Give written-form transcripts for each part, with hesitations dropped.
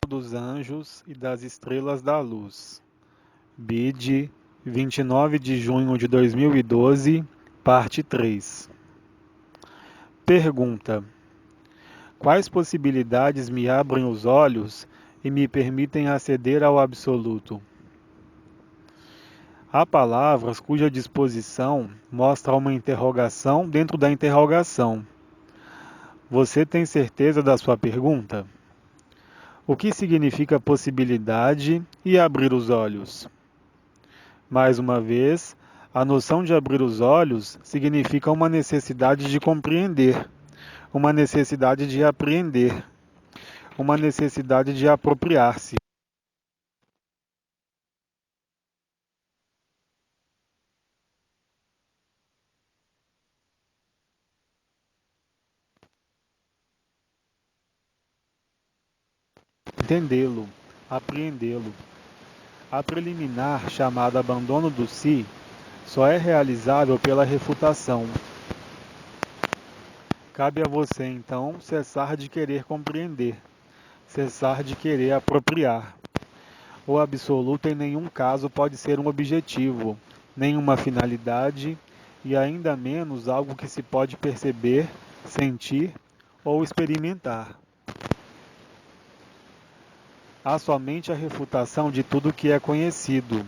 dos anjos e das estrelas da luz. BID, 29 de junho de 2012, parte 3. Pergunta: quais possibilidades me abrem os olhos e me permitem aceder ao absoluto? Há palavras cuja disposição mostra uma interrogação dentro da interrogação. Você tem certeza da sua pergunta? O que significa possibilidade e abrir os olhos? Mais uma vez, a noção de abrir os olhos significa uma necessidade de compreender, uma necessidade de apreender, uma necessidade de apropriar-se. Entendê-lo, apreendê-lo. A preliminar, chamada abandono do si, só é realizável pela refutação. Cabe a você, então, cessar de querer compreender, cessar de querer apropriar. O absoluto em nenhum caso pode ser um objetivo, nem uma finalidade, e ainda menos algo que se pode perceber, sentir ou experimentar. Há somente a refutação de tudo que é conhecido,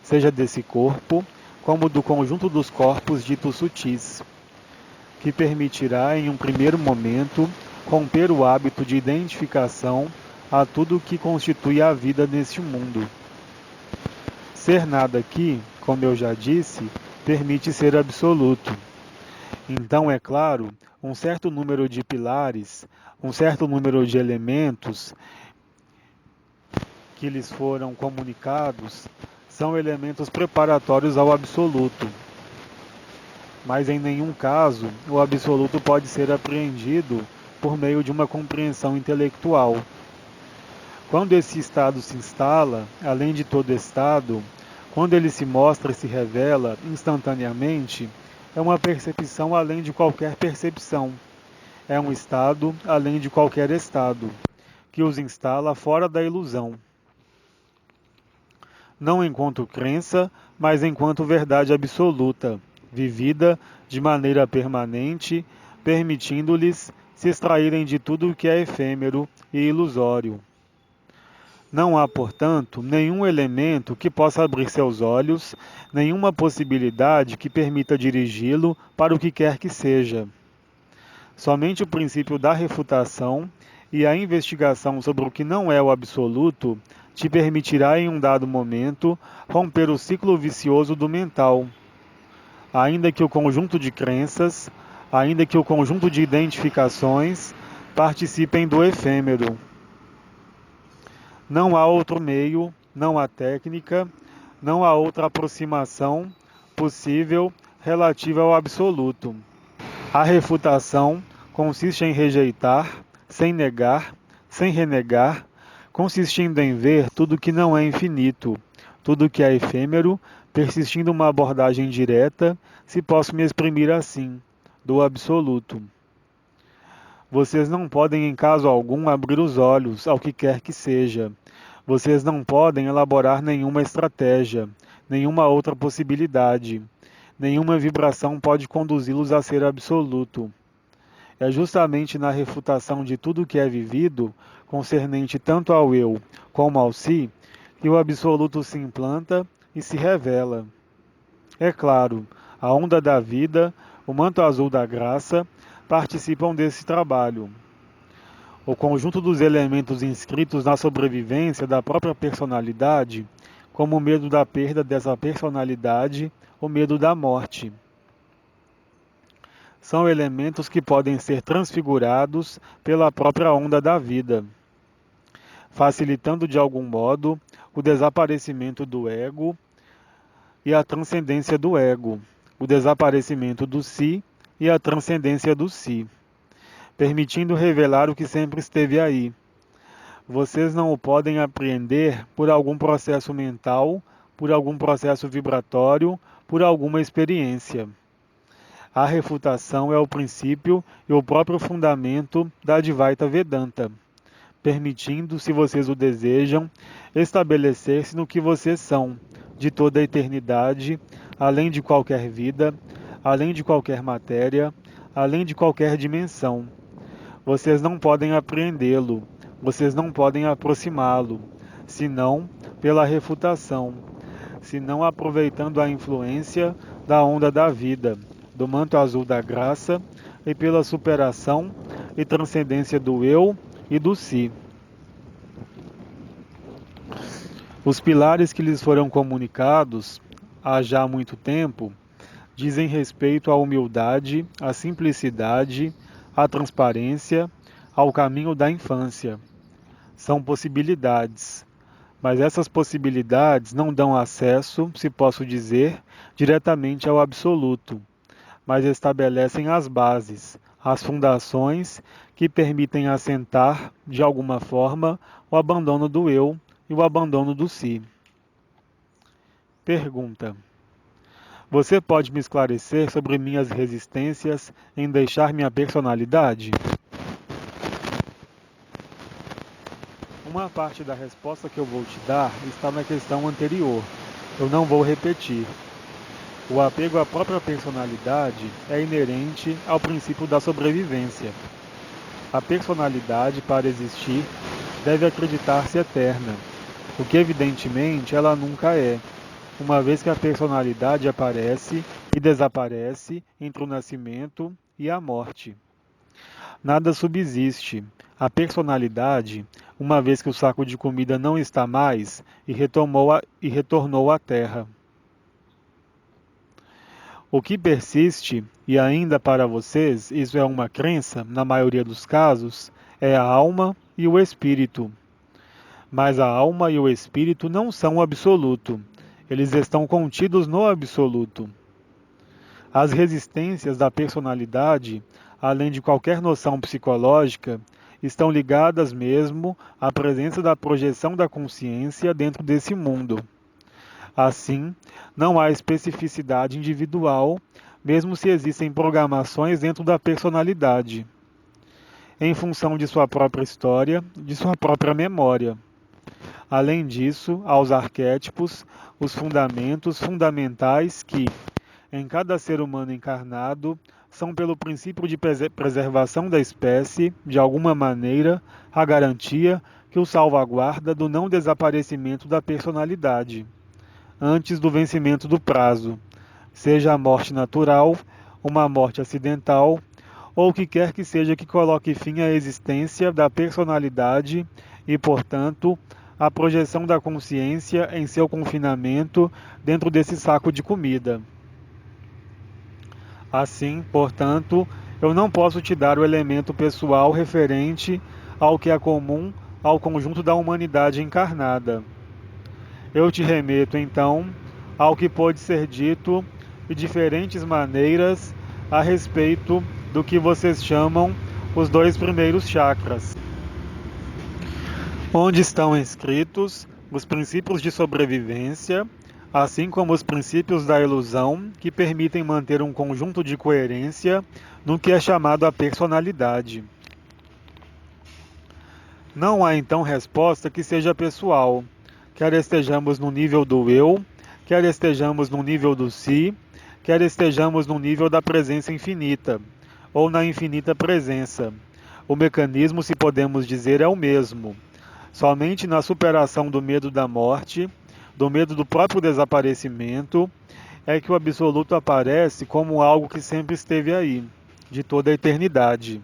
seja desse corpo, como do conjunto dos corpos ditos sutis, que permitirá, em um primeiro momento, romper o hábito de identificação a tudo o que constitui a vida neste mundo. Ser nada aqui, como eu já disse, permite ser absoluto. Então, é claro, um certo número de pilares, um certo número de elementos que lhes foram comunicados são elementos preparatórios ao absoluto. Mas em nenhum caso o absoluto pode ser apreendido por meio de uma compreensão intelectual. Quando esse estado se instala, além de todo estado, quando ele se mostra e se revela instantaneamente, é uma percepção além de qualquer percepção. É um estado além de qualquer estado, que os instala fora da ilusão. Não enquanto crença, mas enquanto verdade absoluta, vivida de maneira permanente, permitindo-lhes se extraírem de tudo o que é efêmero e ilusório. Não há, portanto, nenhum elemento que possa abrir seus olhos, nenhuma possibilidade que permita dirigi-lo para o que quer que seja. Somente o princípio da refutação e a investigação sobre o que não é o absoluto te permitirá, em um dado momento, romper o ciclo vicioso do mental. Ainda que o conjunto de crenças, ainda que o conjunto de identificações participem do efêmero. Não há outro meio, não há técnica, não há outra aproximação possível relativa ao absoluto. A refutação consiste em rejeitar, sem negar, sem renegar, consistindo em ver tudo que não é infinito, tudo que é efêmero, persistindo uma abordagem direta, se posso me exprimir assim, do absoluto. Vocês não podem, em caso algum, abrir os olhos ao que quer que seja. Vocês não podem elaborar nenhuma estratégia, nenhuma outra possibilidade. Nenhuma vibração pode conduzi-los a ser absoluto. É justamente na refutação de tudo o que é vivido, concernente tanto ao eu como ao si, que o absoluto se implanta e se revela. É claro, a onda da vida, o manto azul da graça, participam desse trabalho. O conjunto dos elementos inscritos na sobrevivência da própria personalidade, como o medo da perda dessa personalidade, o medo da morte. São elementos que podem ser transfigurados pela própria onda da vida, facilitando de algum modo o desaparecimento do ego e a transcendência do ego, o desaparecimento do si e a transcendência do si, permitindo revelar o que sempre esteve aí. Vocês não o podem apreender por algum processo mental, por algum processo vibratório, por alguma experiência. A refutação é o princípio e o próprio fundamento da Advaita Vedanta. permitindo, se vocês o desejam, estabelecer-se no que vocês são, de toda a eternidade, além de qualquer vida, além de qualquer matéria, além de qualquer dimensão. Vocês não podem apreendê-lo, vocês não podem aproximá-lo, senão pela refutação, senão aproveitando a influência da onda da vida, do manto azul da graça e pela superação e transcendência do eu e do si. Os pilares que lhes foram comunicados há já muito tempo dizem respeito à humildade, à simplicidade, à transparência, ao caminho da infância. São possibilidades, mas essas possibilidades não dão acesso, se posso dizer, diretamente ao absoluto, mas estabelecem as bases, as fundações que permitem assentar, de alguma forma, o abandono do eu e o abandono do si. Pergunta: você pode me esclarecer sobre minhas resistências em deixar minha personalidade? Uma parte da resposta que eu vou te dar está na questão anterior. Eu não vou repetir. O apego à própria personalidade é inerente ao princípio da sobrevivência. A personalidade, para existir, deve acreditar-se eterna, o que evidentemente ela nunca é, uma vez que a personalidade aparece e desaparece entre o nascimento e a morte. Nada subsiste. A personalidade, uma vez que o saco de comida não está mais, e retornou à terra. O que persiste, e ainda para vocês isso é uma crença, na maioria dos casos, é a alma e o espírito. Mas a alma e o espírito não são o absoluto. Eles estão contidos no absoluto. As resistências da personalidade, além de qualquer noção psicológica, estão ligadas mesmo à presença da projeção da consciência dentro desse mundo. Assim, não há especificidade individual, mesmo se existem programações dentro da personalidade, em função de sua própria história, de sua própria memória. Além disso, há os arquétipos, os fundamentos fundamentais que, em cada ser humano encarnado, são pelo princípio de preservação da espécie, de alguma maneira, a garantia que o salvaguarda do não desaparecimento da personalidade, antes do vencimento do prazo, seja a morte natural, uma morte acidental, ou o que quer que seja que coloque fim à existência da personalidade e, portanto, a projeção da consciência em seu confinamento dentro desse saco de comida. Assim, portanto, eu não posso te dar o elemento pessoal referente ao que é comum ao conjunto da humanidade encarnada. Eu te remeto, então, ao que pode ser dito de diferentes maneiras a respeito do que vocês chamam os 2 primeiros chakras, onde estão inscritos os princípios de sobrevivência, assim como os princípios da ilusão, que permitem manter um conjunto de coerência no que é chamado a personalidade. Não há então resposta que seja pessoal, quer estejamos no nível do eu, quer estejamos no nível do si, quer estejamos no nível da presença infinita, ou na infinita presença. O mecanismo, se podemos dizer, é o mesmo. Somente na superação do medo da morte, do medo do próprio desaparecimento, é que o absoluto aparece como algo que sempre esteve aí, de toda a eternidade.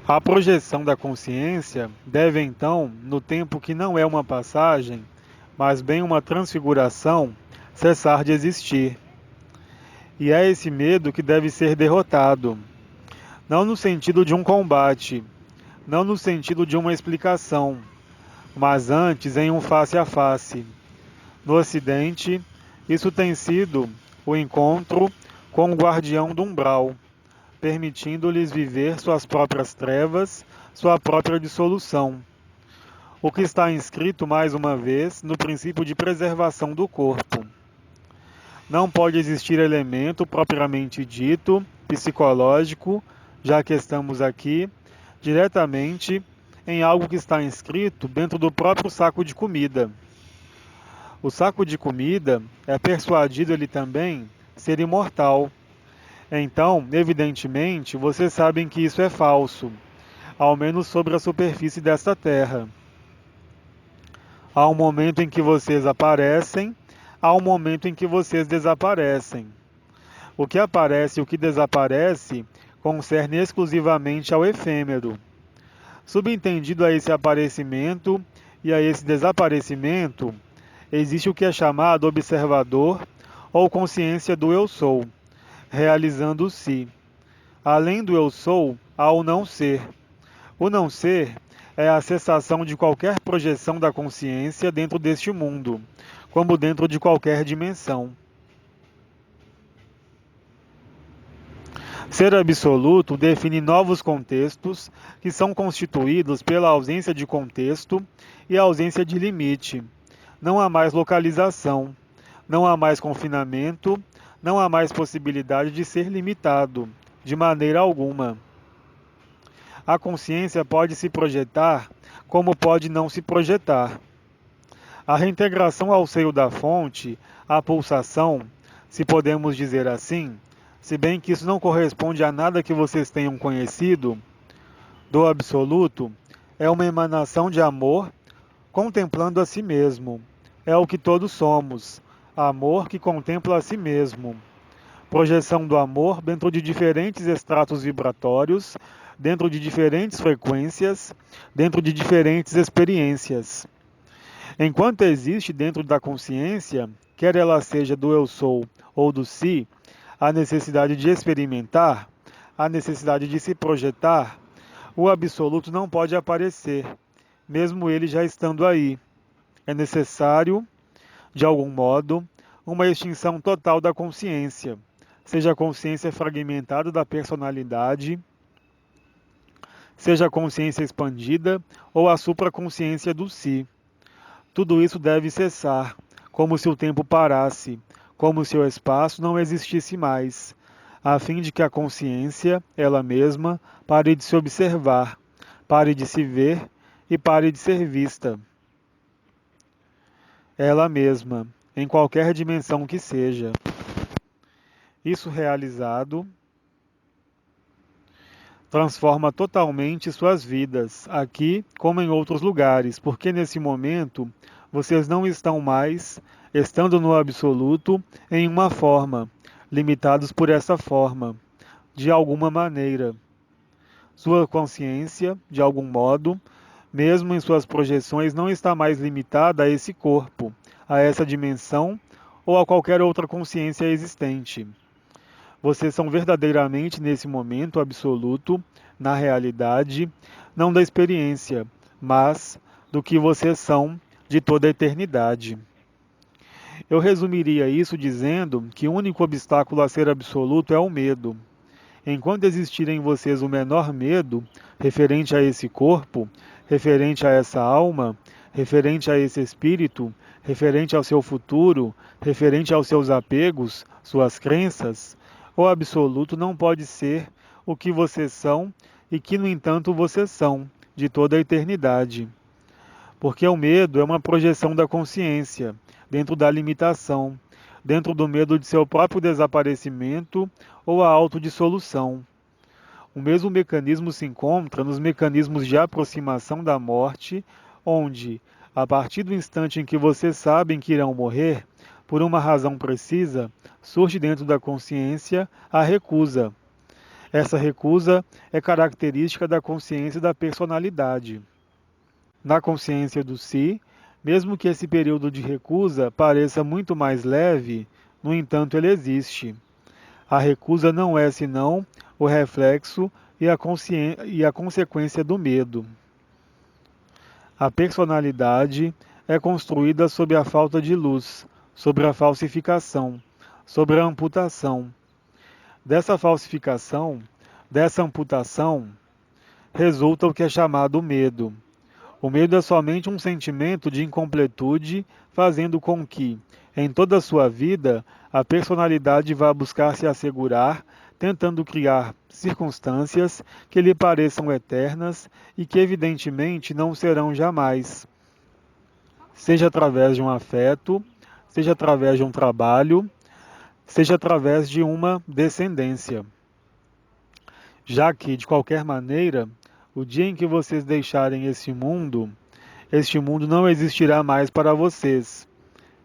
A projeção da consciência deve então, no tempo que não é uma passagem, mas bem uma transfiguração, cessar de existir. E é esse medo que deve ser derrotado, não no sentido de um combate, não no sentido de uma explicação, mas antes em um face a face. No Ocidente, isso tem sido o encontro com o guardião do umbral, permitindo-lhes viver suas próprias trevas, sua própria dissolução. O que está inscrito, mais uma vez, no princípio de preservação do corpo. Não pode existir elemento propriamente dito, psicológico, já que estamos aqui, diretamente em algo que está inscrito dentro do próprio saco de comida. O saco de comida é persuadido ele também ser imortal. Então, evidentemente, vocês sabem que isso é falso, ao menos sobre a superfície desta terra. Há um momento em que vocês aparecem, há um momento em que vocês desaparecem. O que aparece e o que desaparece concerne exclusivamente ao efêmero. Subentendido a esse aparecimento e a esse desaparecimento, existe o que é chamado observador ou consciência do eu sou, realizando o si. Além do eu sou, há o não ser. O não ser é a cessação de qualquer projeção da consciência dentro deste mundo, como dentro de qualquer dimensão. Ser absoluto define novos contextos que são constituídos pela ausência de contexto e a ausência de limite. Não há mais localização, não há mais confinamento, não há mais possibilidade de ser limitado, de maneira alguma. A consciência pode se projetar, como pode não se projetar. A reintegração ao seio da fonte, a pulsação, se podemos dizer assim, se bem que isso não corresponde a nada que vocês tenham conhecido, do absoluto, é uma emanação de amor contemplando a si mesmo. É o que todos somos, amor que contempla a si mesmo. Projeção do amor dentro de diferentes estratos vibratórios, dentro de diferentes frequências, dentro de diferentes experiências. Enquanto existe dentro da consciência, quer ela seja do eu sou ou do si, a necessidade de experimentar, a necessidade de se projetar, o absoluto não pode aparecer, mesmo ele já estando aí. É necessário, de algum modo, uma extinção total da consciência, seja a consciência fragmentada da personalidade, seja a consciência expandida ou a supraconsciência do si. Tudo isso deve cessar, como se o tempo parasse, como se o espaço não existisse mais, a fim de que a consciência, ela mesma, pare de se observar, pare de se ver e pare de ser vista. Ela mesma, em qualquer dimensão que seja. Isso realizado, transforma totalmente suas vidas, aqui como em outros lugares, porque nesse momento vocês não estão mais, estando no absoluto, em uma forma, limitados por essa forma, de alguma maneira. Sua consciência, de algum modo, mesmo em suas projeções, não está mais limitada a esse corpo, a essa dimensão ou a qualquer outra consciência existente. Vocês são verdadeiramente, nesse momento absoluto, na realidade, não da experiência, mas do que vocês são de toda a eternidade. Eu resumiria isso dizendo que o único obstáculo a ser absoluto é o medo. Enquanto existir em vocês o menor medo, referente a esse corpo, referente a essa alma, referente a esse espírito, referente ao seu futuro, referente aos seus apegos, suas crenças, o absoluto não pode ser o que vocês são e que, no entanto, vocês são, de toda a eternidade. Porque o medo é uma projeção da consciência, dentro da limitação, dentro do medo de seu próprio desaparecimento ou a autodissolução. O mesmo mecanismo se encontra nos mecanismos de aproximação da morte, onde, a partir do instante em que vocês sabem que irão morrer, por uma razão precisa, surge dentro da consciência a recusa. Essa recusa é característica da consciência da personalidade. Na consciência do si, mesmo que esse período de recusa pareça muito mais leve, no entanto ele existe. A recusa não é senão o reflexo e a consequência do medo. A personalidade é construída sob a falta de luz, sobre a falsificação, sobre a amputação. Dessa falsificação, dessa amputação, resulta o que é chamado medo. O medo é somente um sentimento de incompletude, fazendo com que, em toda a sua vida, a personalidade vá buscar se assegurar, tentando criar circunstâncias que lhe pareçam eternas e que evidentemente não serão jamais, seja através de um afeto, seja através de um trabalho, seja através de uma descendência. Já que, de qualquer maneira, o dia em que vocês deixarem este mundo não existirá mais para vocês.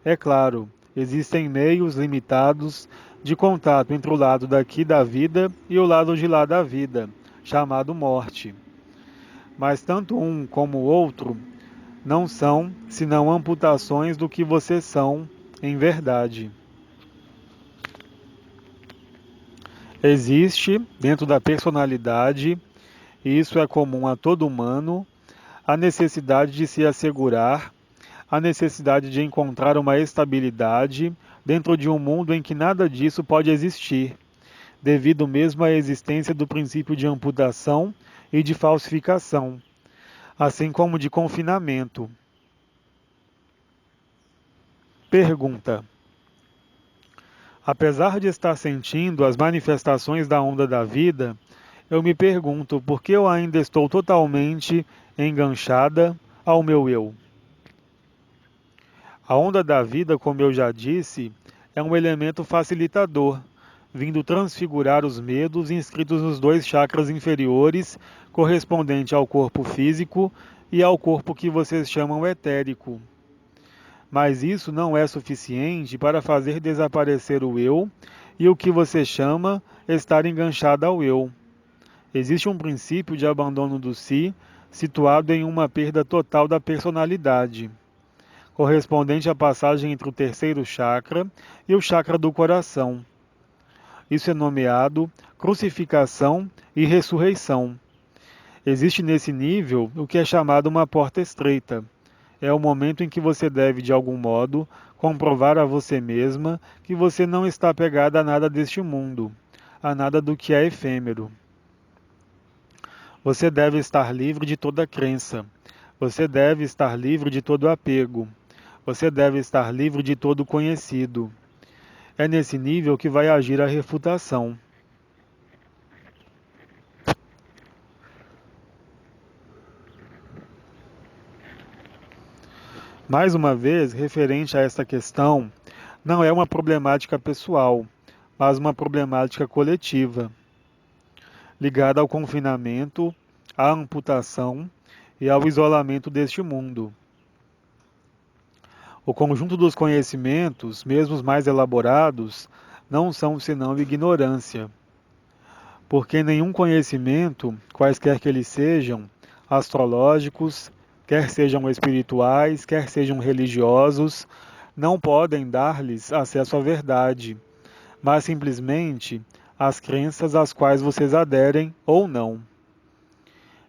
É claro, existem meios limitados de contato entre o lado daqui da vida e o lado de lá da vida, chamado morte. Mas tanto um como o outro não são senão amputações do que vocês são em verdade. Existe, dentro da personalidade, e isso é comum a todo humano, a necessidade de se assegurar, a necessidade de encontrar uma estabilidade dentro de um mundo em que nada disso pode existir, devido mesmo à existência do princípio de amputação e de falsificação, assim como de confinamento. Pergunta: apesar de estar sentindo as manifestações da onda da vida, eu me pergunto por que eu ainda estou totalmente enganchada ao meu eu. A onda da vida, como eu já disse, é um elemento facilitador, vindo transfigurar os medos inscritos nos 2 chakras inferiores, correspondente ao corpo físico e ao corpo que vocês chamam etérico. Mas isso não é suficiente para fazer desaparecer o eu e o que você chama estar enganchado ao eu. Existe um princípio de abandono do si, situado em uma perda total da personalidade, correspondente à passagem entre o 3º chakra e o chakra do coração. Isso é nomeado crucificação e ressurreição. Existe nesse nível o que é chamado uma porta estreita. É o momento em que você deve, de algum modo, comprovar a você mesma que você não está apegada a nada deste mundo, a nada do que é efêmero. Você deve estar livre de toda crença. Você deve estar livre de todo apego. Você deve estar livre de todo conhecido. É nesse nível que vai agir a refutação. Mais uma vez, referente a esta questão, não é uma problemática pessoal, mas uma problemática coletiva, ligada ao confinamento, à amputação e ao isolamento deste mundo. O conjunto dos conhecimentos, mesmo os mais elaborados, não são senão ignorância, porque nenhum conhecimento, quaisquer que eles sejam, astrológicos, quer sejam espirituais, quer sejam religiosos, não podem dar-lhes acesso à verdade, mas simplesmente às crenças às quais vocês aderem ou não.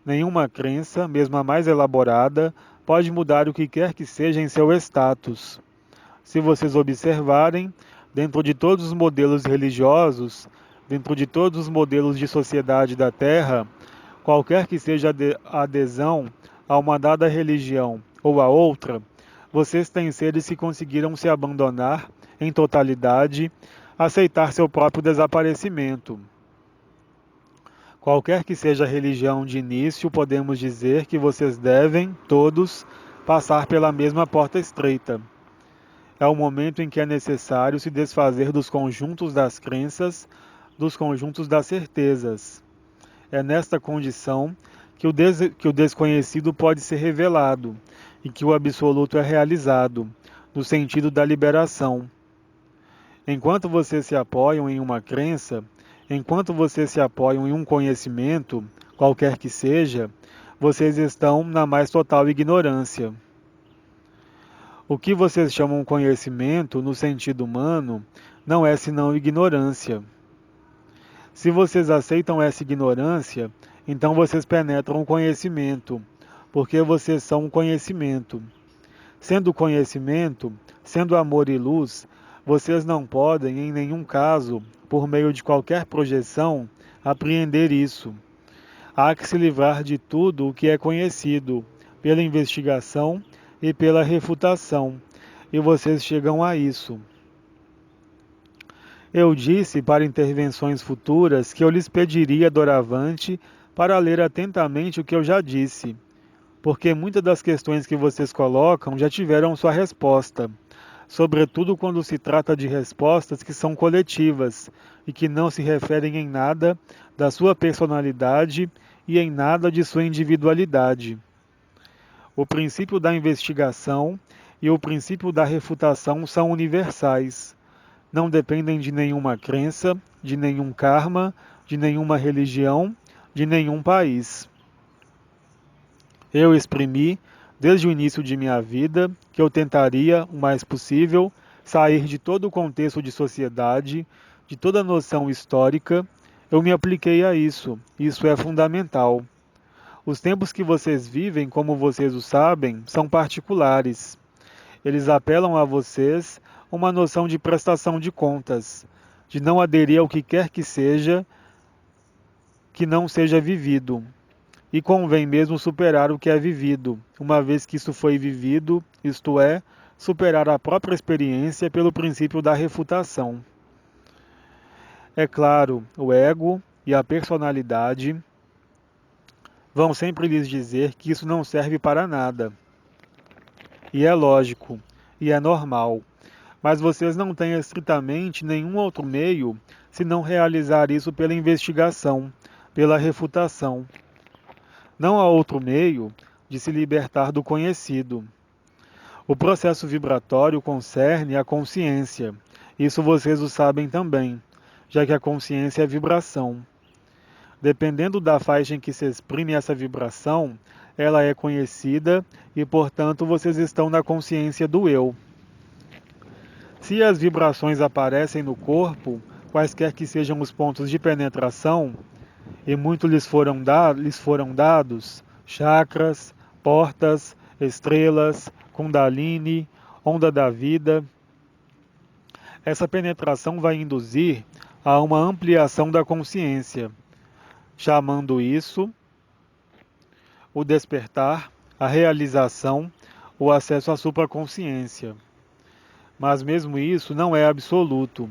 Nenhuma crença, mesmo a mais elaborada, pode mudar o que quer que seja em seu status. Se vocês observarem, dentro de todos os modelos religiosos, dentro de todos os modelos de sociedade da Terra, qualquer que seja a adesão a uma dada religião ou a outra, vocês têm seres que conseguiram se abandonar em totalidade, aceitar seu próprio desaparecimento. Qualquer que seja a religião de início, podemos dizer que vocês devem, todos, passar pela mesma porta estreita. É o momento em que é necessário se desfazer dos conjuntos das crenças, dos conjuntos das certezas. É nesta condição que o desconhecido pode ser revelado e que o absoluto é realizado, no sentido da liberação. Enquanto vocês se apoiam em uma crença, enquanto vocês se apoiam em um conhecimento, qualquer que seja, vocês estão na mais total ignorância. O que vocês chamam conhecimento, no sentido humano, não é senão ignorância. Se vocês aceitam essa ignorância, então vocês penetram o conhecimento, porque vocês são o conhecimento. Sendo conhecimento, sendo amor e luz, vocês não podem, em nenhum caso, por meio de qualquer projeção, apreender isso. Há que se livrar de tudo o que é conhecido, pela investigação e pela refutação, e vocês chegam a isso. Eu disse para intervenções futuras que eu lhes pediria doravante para ler atentamente o que eu já disse, porque muitas das questões que vocês colocam já tiveram sua resposta, sobretudo quando se trata de respostas que são coletivas e que não se referem em nada da sua personalidade e em nada de sua individualidade. O princípio da investigação e o princípio da refutação são universais. Não dependem de nenhuma crença, de nenhum karma, de nenhuma religião, de nenhum país. Eu exprimi, desde o início de minha vida, que eu tentaria, o mais possível, sair de todo o contexto de sociedade, de toda noção histórica. Eu me apliquei a isso. Isso é fundamental. Os tempos que vocês vivem, como vocês o sabem, são particulares. Eles apelam a vocês uma noção de prestação de contas, de não aderir ao que quer que não seja vivido. E convém mesmo superar o que é vivido, uma vez que isso foi vivido, isto é, superar a própria experiência pelo princípio da refutação. É claro, o ego e a personalidade vão sempre lhes dizer que isso não serve para nada. E é lógico, e é normal. Mas vocês não têm estritamente nenhum outro meio se não realizar isso pela investigação, pela refutação. Não há outro meio de se libertar do conhecido. O processo vibratório concerne a consciência. Isso vocês o sabem também, já que a consciência é vibração. Dependendo da faixa em que se exprime essa vibração, ela é conhecida e, portanto, vocês estão na consciência do eu. Se as vibrações aparecem no corpo, quaisquer que sejam os pontos de penetração, e muito lhes foram dados, chakras, portas, estrelas, kundalini, onda da vida, essa penetração vai induzir a uma ampliação da consciência, chamando isso o despertar, a realização, o acesso à supraconsciência. Mas mesmo isso não é absoluto.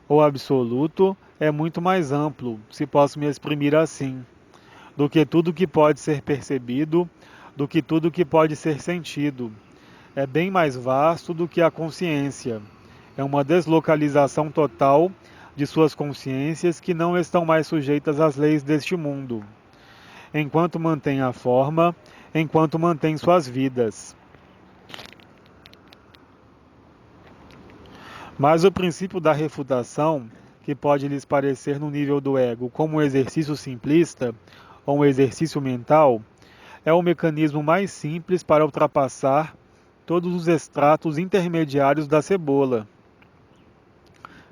O absoluto é muito mais amplo, se posso me exprimir assim, do que tudo que pode ser percebido, do que tudo que pode ser sentido. É bem mais vasto do que a consciência. É uma deslocalização total de suas consciências que não estão mais sujeitas às leis deste mundo, enquanto mantêm a forma, enquanto mantêm suas vidas. Mas o princípio da refutação, que pode lhes parecer no nível do ego como um exercício simplista ou um exercício mental, é o mecanismo mais simples para ultrapassar todos os estratos intermediários da cebola,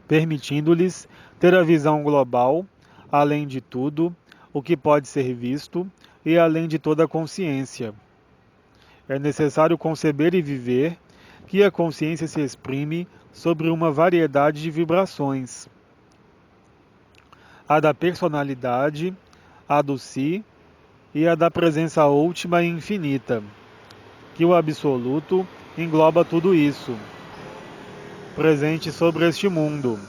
permitindo-lhes ter a visão global, além de tudo, o que pode ser visto e além de toda a consciência. É necessário conceber e viver que a consciência se exprime sobre uma variedade de vibrações. A da personalidade, a do si e a da presença última e infinita, que o absoluto engloba tudo isso, presente sobre este mundo,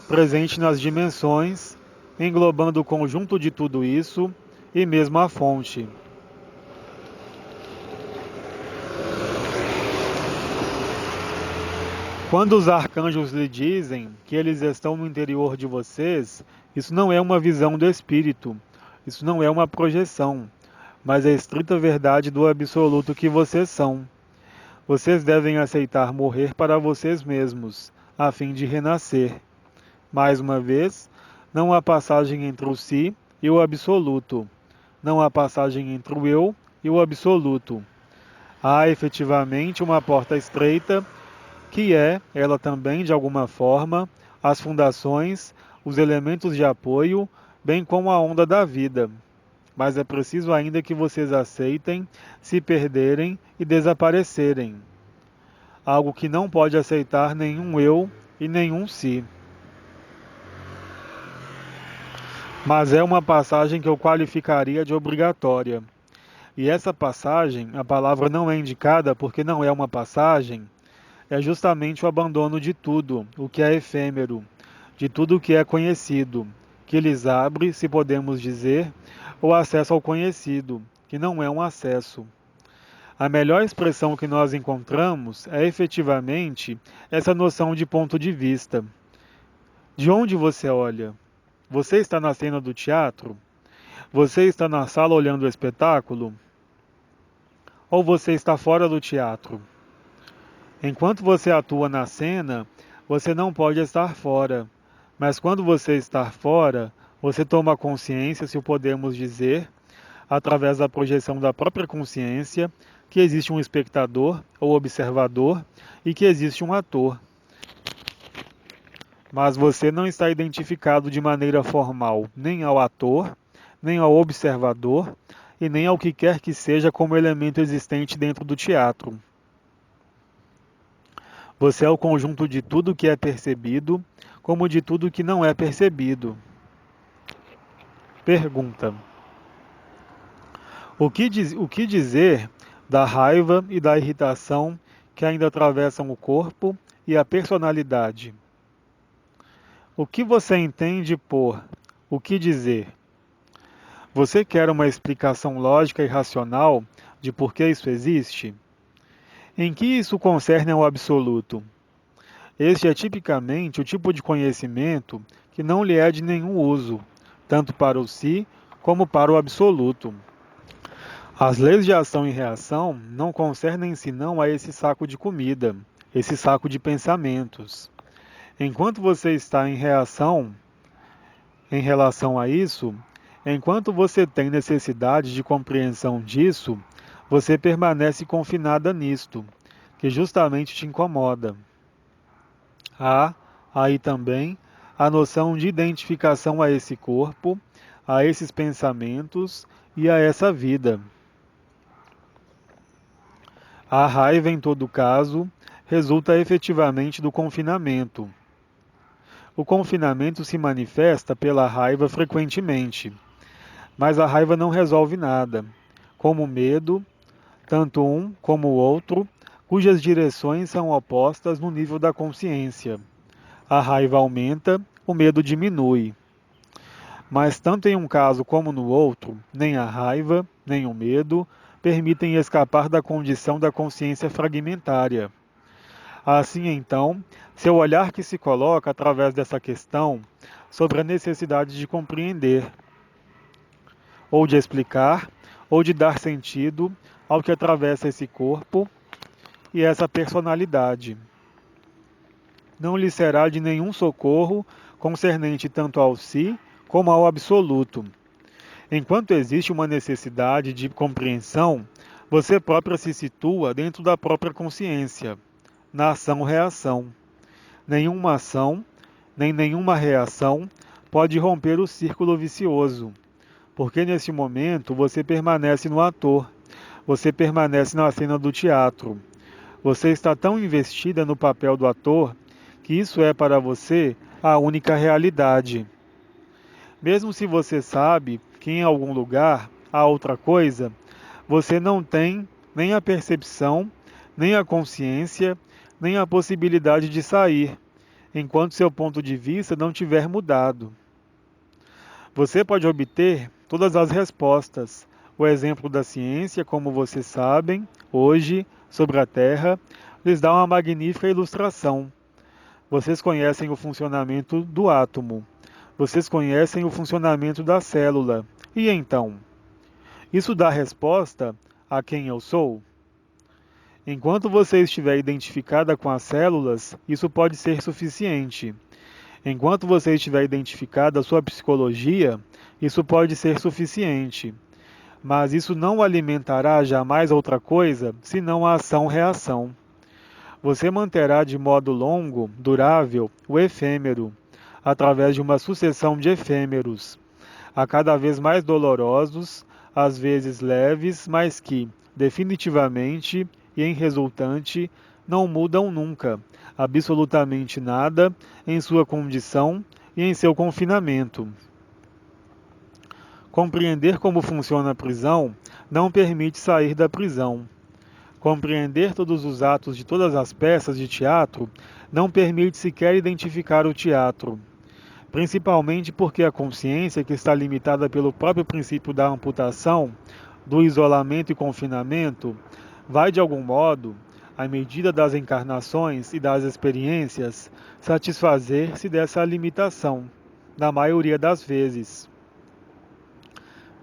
presente nas dimensões, englobando o conjunto de tudo isso e mesmo a fonte. Quando os arcanjos lhe dizem que eles estão no interior de vocês, isso não é uma visão do espírito, isso não é uma projeção, mas é a estrita verdade do absoluto que vocês são. Vocês devem aceitar morrer para vocês mesmos, a fim de renascer. Mais uma vez, não há passagem entre o si e o absoluto. Não há passagem entre o eu e o absoluto. Há efetivamente uma porta estreita, que é, ela também, de alguma forma, as fundações, os elementos de apoio, bem como a onda da vida. Mas é preciso ainda que vocês aceitem se perderem e desaparecerem. Algo que não pode aceitar nenhum eu e nenhum si. Mas é uma passagem que eu qualificaria de obrigatória. E essa passagem, a palavra não é indicada porque não é uma passagem, é justamente o abandono de tudo, o que é efêmero, de tudo o que é conhecido, que lhes abre, se podemos dizer, o acesso ao conhecido, que não é um acesso. A melhor expressão que nós encontramos é efetivamente essa noção de ponto de vista. De onde você olha? Você está na cena do teatro? Você está na sala olhando o espetáculo? Ou você está fora do teatro? Enquanto você atua na cena, você não pode estar fora. Mas quando você está fora, você toma consciência, se o podemos dizer, através da projeção da própria consciência, que existe um espectador ou observador e que existe um ator. Mas você não está identificado de maneira formal nem ao ator, nem ao observador e nem ao que quer que seja como elemento existente dentro do teatro. Você é o conjunto de tudo que é percebido, como de tudo que não é percebido. Pergunta: o que dizer da raiva e da irritação que ainda atravessam o corpo e a personalidade? O que você entende por o que dizer? Você quer uma explicação lógica e racional de por que isso existe? Em que isso concerne ao absoluto? Este é tipicamente o tipo de conhecimento que não lhe é de nenhum uso, tanto para o si como para o absoluto. As leis de ação e reação não concernem senão a esse saco de comida, esse saco de pensamentos. Enquanto você está em reação em relação a isso, enquanto você tem necessidade de compreensão disso, você permanece confinada nisto, que justamente te incomoda. Há, aí também, a noção de identificação a esse corpo, a esses pensamentos e a essa vida. A raiva, em todo caso, resulta efetivamente do confinamento. O confinamento se manifesta pela raiva frequentemente, mas a raiva não resolve nada, como o medo, tanto um como o outro, cujas direções são opostas no nível da consciência. A raiva aumenta, o medo diminui. Mas tanto em um caso como no outro, nem a raiva, nem o medo permitem escapar da condição da consciência fragmentária. Assim então, seu olhar que se coloca através dessa questão sobre a necessidade de compreender, ou de explicar, ou de dar sentido ao que atravessa esse corpo e essa personalidade. Não lhe será de nenhum socorro concernente tanto ao si como ao absoluto. Enquanto existe uma necessidade de compreensão, você própria se situa dentro da própria consciência, na ação-reação. Nenhuma ação, nem nenhuma reação pode romper o círculo vicioso, porque nesse momento você permanece no ator, você permanece na cena do teatro. Você está tão investida no papel do ator que isso é para você a única realidade. Mesmo se você sabe que em algum lugar há outra coisa, você não tem nem a percepção, nem a consciência, nem a possibilidade de sair, enquanto seu ponto de vista não tiver mudado. Você pode obter todas as respostas. O exemplo da ciência, como vocês sabem, hoje, sobre a Terra, lhes dá uma magnífica ilustração. Vocês conhecem o funcionamento do átomo. Vocês conhecem o funcionamento da célula. E então? Isso dá resposta a quem eu sou? Enquanto você estiver identificada com as células, isso pode ser suficiente. Enquanto você estiver identificada à sua psicologia, isso pode ser suficiente. Mas isso não alimentará jamais outra coisa senão a ação-reação. Você manterá de modo longo, durável, o efêmero, através de uma sucessão de efêmeros, a cada vez mais dolorosos, às vezes leves, mas que, definitivamente e em resultante, não mudam nunca, absolutamente nada, em sua condição e em seu confinamento. Compreender como funciona a prisão não permite sair da prisão. Compreender todos os atos de todas as peças de teatro não permite sequer identificar o teatro. principalmente porque a consciência, que está limitada pelo próprio princípio da amputação, do isolamento e confinamento, vai de algum modo, à medida das encarnações e das experiências, satisfazer-se dessa limitação, na maioria das vezes,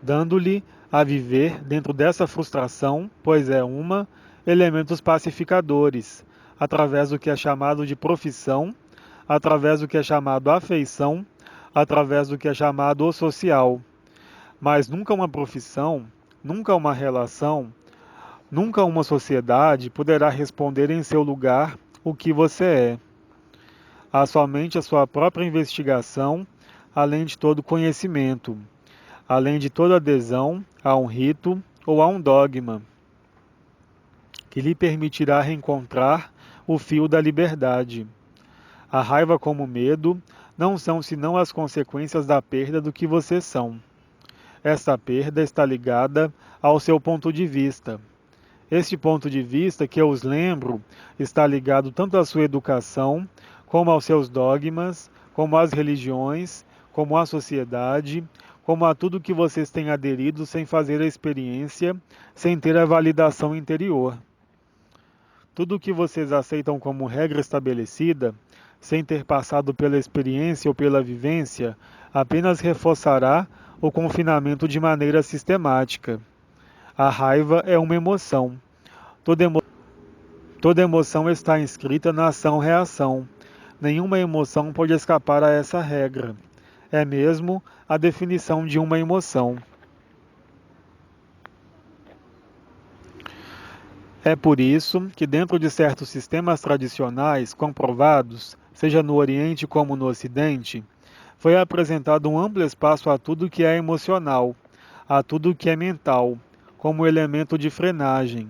dando-lhe a viver dentro dessa frustração, pois é uma, elementos pacificadores, através do que é chamado de profissão, através do que é chamado afeição, através do que é chamado o social. Mas nunca uma profissão, nunca uma relação, nunca uma sociedade poderá responder em seu lugar o que você é. Há somente a sua própria investigação, além de todo conhecimento, além de toda adesão a um rito ou a um dogma, que lhe permitirá reencontrar o fio da liberdade. A raiva como o medo não são senão as consequências da perda do que vocês são. Esta perda está ligada ao seu ponto de vista. Este ponto de vista, que eu os lembro, está ligado tanto à sua educação, como aos seus dogmas, como às religiões, como à sociedade, como a tudo que vocês têm aderido sem fazer a experiência, sem ter a validação interior. Tudo o que vocês aceitam como regra estabelecida, sem ter passado pela experiência ou pela vivência, apenas reforçará o confinamento de maneira sistemática. A raiva é uma emoção. Toda emoção está inscrita na ação-reação. Nenhuma emoção pode escapar a essa regra. É mesmo a definição de uma emoção. É por isso que, dentro de certos sistemas tradicionais comprovados, seja no Oriente como no Ocidente, foi apresentado um amplo espaço a tudo que é emocional, a tudo que é mental, como elemento de frenagem,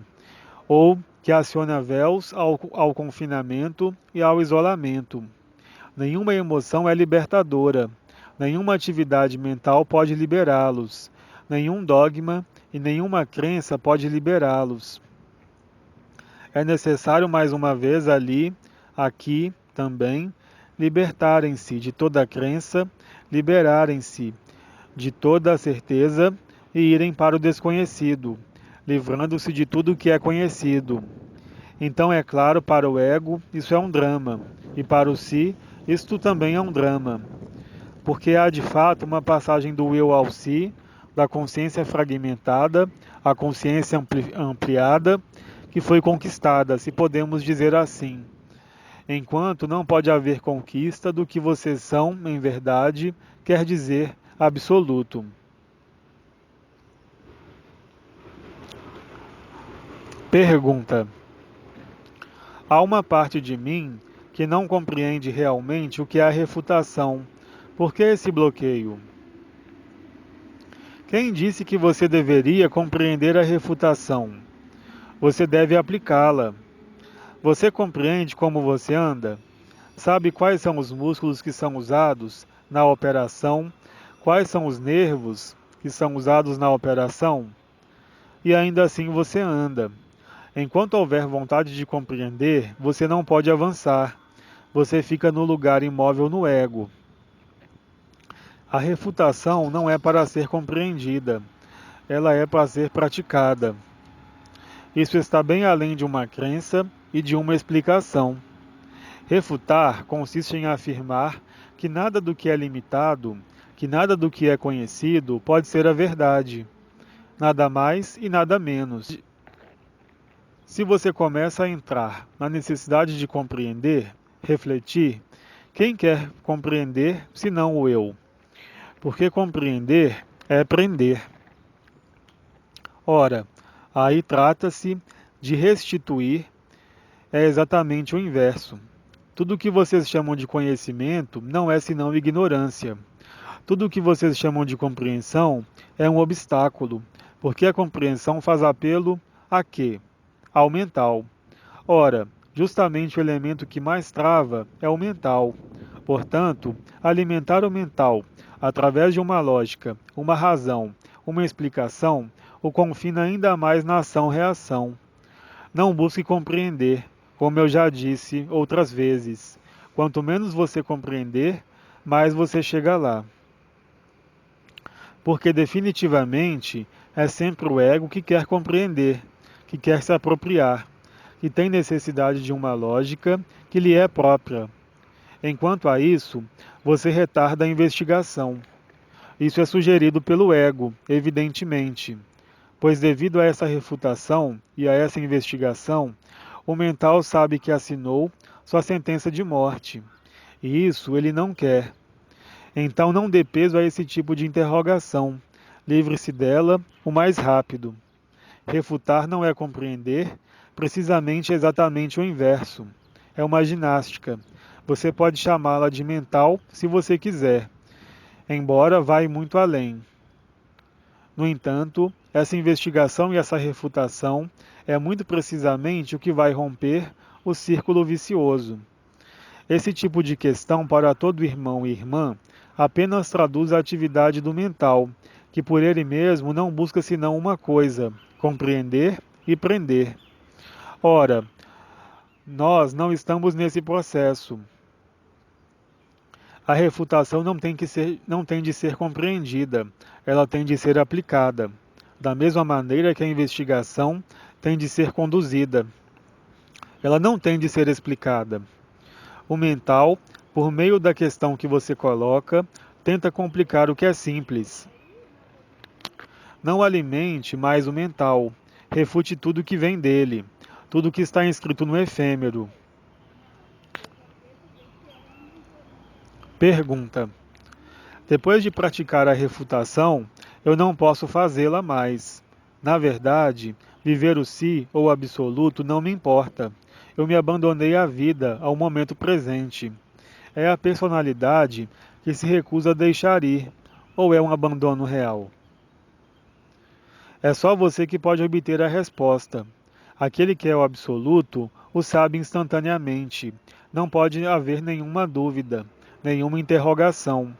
ou que aciona véus ao confinamento e ao isolamento. Nenhuma emoção é libertadora, nenhuma atividade mental pode liberá-los, nenhum dogma e nenhuma crença pode liberá-los. É necessário mais uma vez ali, aqui também, libertarem-se de toda crença, liberarem-se de toda certeza e irem para o desconhecido, livrando-se de tudo que é conhecido. Então, é claro, para o ego, isso é um drama, e para o si, isto também é um drama, porque há de fato uma passagem do eu ao si, da consciência fragmentada à consciência ampliada, que foi conquistada, se podemos dizer assim. Enquanto não pode haver conquista do que vocês são, em verdade, quer dizer absoluto. Pergunta: há uma parte de mim que não compreende realmente o que é a refutação. Por que esse bloqueio? Quem disse que você deveria compreender a refutação? Você deve aplicá-la. Você compreende como você anda? Sabe quais são os músculos que são usados na operação? Quais são os nervos que são usados na operação? E ainda assim você anda. Enquanto houver vontade de compreender, você não pode avançar. Você fica no lugar imóvel no ego. A refutação não é para ser compreendida, ela é para ser praticada. Isso está bem além de uma crença e de uma explicação. Refutar consiste em afirmar que nada do que é limitado, que nada do que é conhecido pode ser a verdade. Nada mais e nada menos. Se você começa a entrar na necessidade de compreender, refletir, quem quer compreender senão o eu? Porque compreender é prender. Ora, aí trata-se de restituir, é exatamente o inverso. Tudo o que vocês chamam de conhecimento não é senão ignorância. Tudo o que vocês chamam de compreensão é um obstáculo, porque a compreensão faz apelo a quê? Ao mental. Ora, justamente o elemento que mais trava é o mental. Portanto, alimentar o mental através de uma lógica, uma razão, uma explicação, o confina ainda mais na ação-reação. Não busque compreender, como eu já disse outras vezes. Quanto menos você compreender, mais você chega lá. Porque definitivamente é sempre o ego que quer compreender, que quer se apropriar, que tem necessidade de uma lógica que lhe é própria. Enquanto a isso, você retarda a investigação. Isso é sugerido pelo ego, evidentemente, pois devido a essa refutação e a essa investigação, o mental sabe que assinou sua sentença de morte, e isso ele não quer. Então não dê peso a esse tipo de interrogação. Livre-se dela o mais rápido. Refutar não é compreender, precisamente exatamente o inverso. É uma ginástica. Você pode chamá-la de mental se você quiser, embora vai muito além. No entanto, essa investigação e essa refutação é muito precisamente o que vai romper o círculo vicioso. Esse tipo de questão para todo irmão e irmã apenas traduz a atividade do mental, que por ele mesmo não busca senão uma coisa: compreender e prender. Ora, nós não estamos nesse processo. A refutação não tem de ser compreendida, ela tem de ser aplicada, da mesma maneira que a investigação tem de ser conduzida. Ela não tem de ser explicada. O mental, por meio da questão que você coloca, tenta complicar o que é simples. Não alimente mais o mental. Refute tudo que vem dele, tudo que está inscrito no efêmero. Pergunta: depois de praticar a refutação, eu não posso fazê-la mais. Na verdade, viver o si ou absoluto não me importa. Eu me abandonei à vida, ao momento presente. É a personalidade que se recusa a deixar ir, ou é um abandono real? É só você que pode obter a resposta. Aquele que é o absoluto o sabe instantaneamente. Não pode haver nenhuma dúvida, nenhuma interrogação.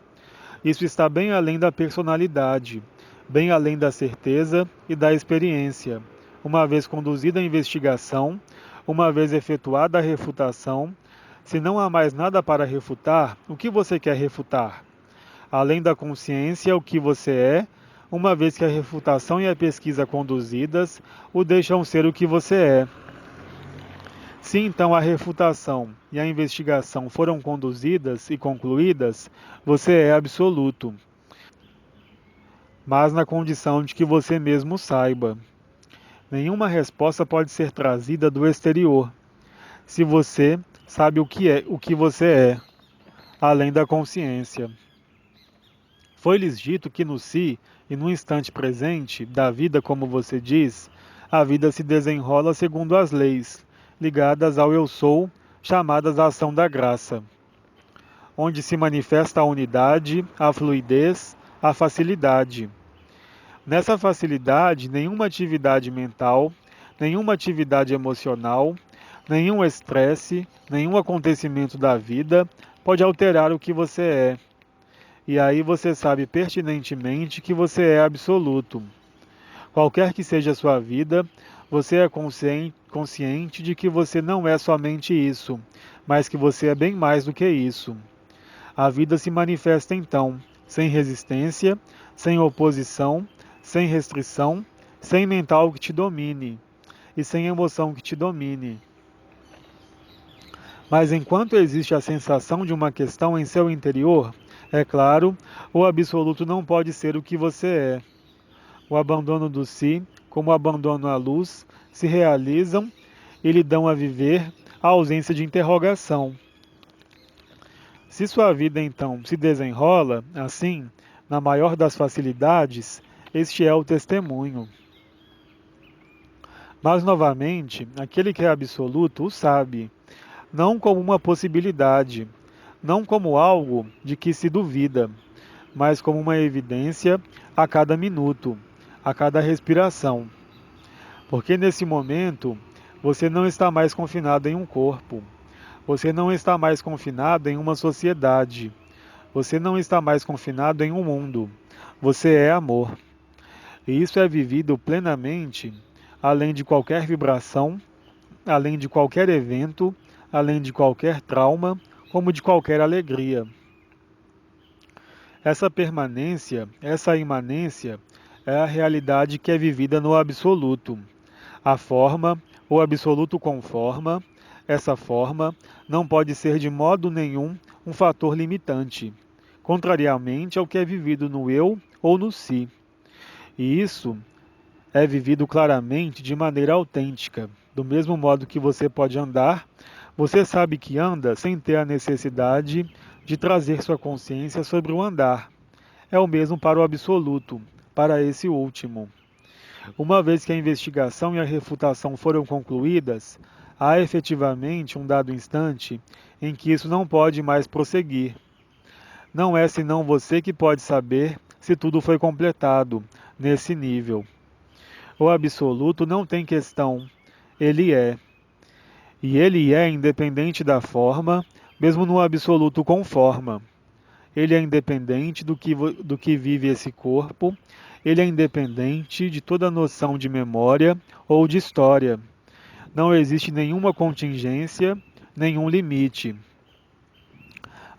Isso está bem além da personalidade, bem além da certeza e da experiência. Uma vez conduzida a investigação, uma vez efetuada a refutação, se não há mais nada para refutar, o que você quer refutar? Além da consciência, o que você é, uma vez que a refutação e a pesquisa conduzidas o deixam ser o que você é. Se então a refutação e a investigação foram conduzidas e concluídas, você é absoluto, mas na condição de que você mesmo saiba. Nenhuma resposta pode ser trazida do exterior, se você sabe o que você é, além da consciência. Foi-lhes dito que no si e no instante presente da vida, como você diz, a vida se desenrola segundo as leis, ligadas ao eu sou, chamadas a ação da graça, onde se manifesta a unidade, a fluidez, a facilidade. Nessa facilidade, nenhuma atividade mental, nenhuma atividade emocional, nenhum estresse, nenhum acontecimento da vida pode alterar o que você é. E aí você sabe pertinentemente que você é absoluto. Qualquer que seja a sua vida, você é consciente de que você não é somente isso, mas que você é bem mais do que isso. A vida se manifesta então, sem resistência, sem oposição, sem restrição, sem mental que te domine e sem emoção que te domine. Mas enquanto existe a sensação de uma questão em seu interior, é claro, o absoluto não pode ser o que você é. O abandono do si, como o abandono à luz, se realizam e lhe dão a viver a ausência de interrogação. Se sua vida então se desenrola assim, na maior das facilidades, este é o testemunho. Mas novamente, aquele que é absoluto o sabe, não como uma possibilidade, não como algo de que se duvida, mas como uma evidência a cada minuto, a cada respiração. Porque nesse momento você não está mais confinado em um corpo, você não está mais confinado em uma sociedade, você não está mais confinado em um mundo, você é amor. E isso é vivido plenamente, além de qualquer vibração, além de qualquer evento, além de qualquer trauma, como de qualquer alegria. Essa permanência, essa imanência, é a realidade que é vivida no absoluto. A forma, o absoluto com forma, essa forma não pode ser de modo nenhum um fator limitante, contrariamente ao que é vivido no eu ou no si. E isso é vivido claramente de maneira autêntica. Do mesmo modo que você pode andar, você sabe que anda sem ter a necessidade de trazer sua consciência sobre o andar. É o mesmo para o absoluto, para esse último. Uma vez que a investigação e a refutação foram concluídas, há efetivamente um dado instante em que isso não pode mais prosseguir. Não é senão você que pode saber se tudo foi completado nesse nível. O absoluto não tem questão, ele é. E ele é independente da forma, mesmo no absoluto com forma. Ele é independente do que vive esse corpo, ele é independente de toda noção de memória ou de história. Não existe nenhuma contingência, nenhum limite.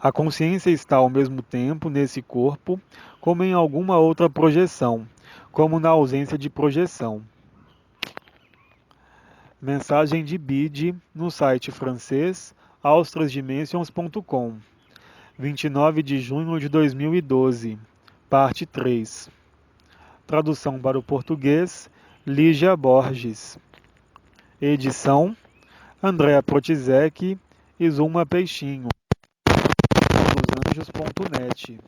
A consciência está ao mesmo tempo nesse corpo, como em alguma outra projeção, como na ausência de projeção. Mensagem de Bide no site francês austrasdimensions.com, 29 de junho de 2012, parte 3. Tradução para o português, Lígia Borges. Edição, Andréa Protizek e Zuma Peixinho, losanjos.net.